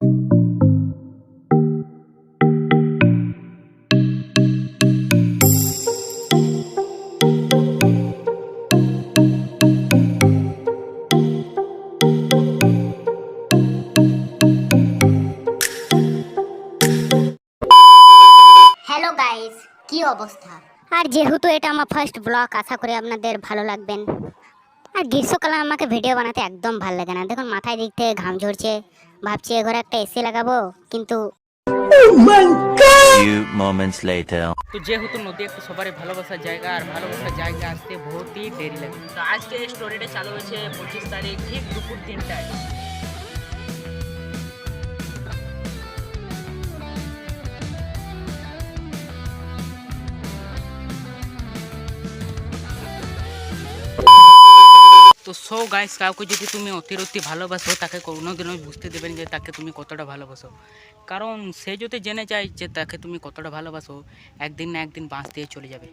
Hello guys, কি অবস্থা? আর যেহেতু এটা আমার ফার্স্ট ব্লগ, আশা করি আপনাদের ভালো লাগবেন। আর গ্রীষ্মকালে আমাকে ভিডিও বানাতে একদম ভালো লাগে না। দেখুন মাথায় দিক থেকে ঘাম ঝরছে, ভাবছি এ ঘরে একটা এসি লাগাবো, কিন্তু Few moments later. তো যেহেতু নদী একটা সবারই ভালোবাসার জায়গা, আর ভালোবাসার জায়গা আসতে বহুতই দেরি লাগে। তো আজকে এই স্টোরিটা চালু হয়েছে 25 তারিখ ঠিক দুপুর 3টায়। তো সো গাইস, কাউকে যদি তুমি অতিরিক্ত ভালোবাসো, তাকে কোনোদিনও বুঝতে দেবেন যে তাকে তুমি কতটা ভালোবাসো। কারণ সে যদি জেনে যায় যে তাকে তুমি কতটা ভালোবাসো, একদিন না একদিন বাঁশ দিয়ে চলে যাবে।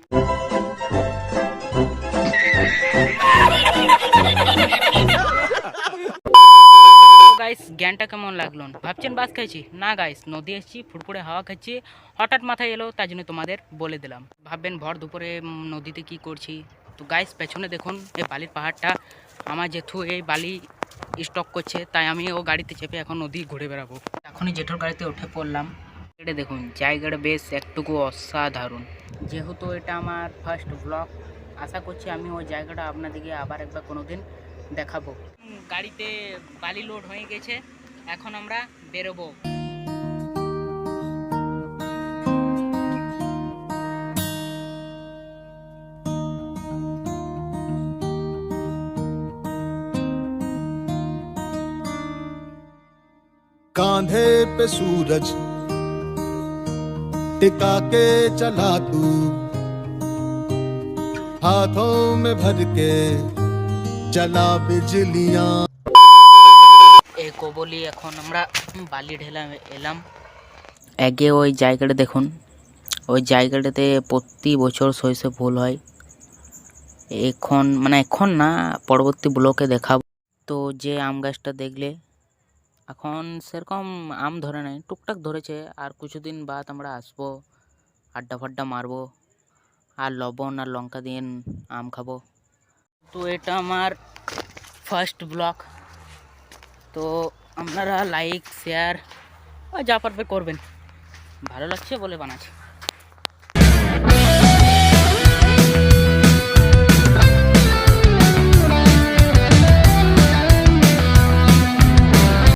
গাইস, জ্ঞানটা কেমন লাগলো? ভাবছেন বাস খাইছি না গাইস, নদী এসেছি, ফুরফুরে হাওয়া খাচ্ছি, হঠাৎ মাথায় এলো, তাই জন্য তোমাদের বলে দিলাম। ভাববেন ভর দুপুরে নদীতে কি করছি। তো গাইস, পেছনে দেখুন এই বালির পাহাড়টা, আমার জেঠু এই বালি স্টক করছে, তাই আমি ও গাড়িতে চেপে এখন নদী ঘুরে বেড়াবো। এখনই জেঠুর গাড়িতে উঠে পড়লাম। এটা দেখুন জায়গাটা বেশ একটুকু অসাধারণ। যেহেতু এটা আমার ফার্স্ট ব্লগ, আশা করছি আমি ওই জায়গাটা আপনাদেরকে আবার একবার কোনোদিন দেখাবো। গাড়িতে বালি লোড হয়ে গেছে, এখন আমরা বেরোবো। कांधे पे सूरज टिका के चला तू, हाथों में भर के चला बिजलियां। এই কবলি এখন আমরা বালি ঢেলা এলাম। আগে ওই জায়গাটা দেখুন, ওই জায়গাটাতে প্রতি বছর সরিষা ফুল হয়। এখন মানে এখন না, পরবর্তী ব্লকে দেখাবো। তো যে আম গাছটা দেখলে, এখন সেরকম আম ধরে নাই, টুকটাক ধরেছে। আর কিছুদিন বাদ আমরা আসবো, আড্ডা ফাড্ডা মারবো, আর লবণ আর লঙ্কা দিয়ে আম খাবো। তো এটা আমার ফার্স্ট ব্লগ। তো আপনারা লাইক শেয়ার যা পারবে করবেন, ভালো লাগছে বলে বানাচ্ছি।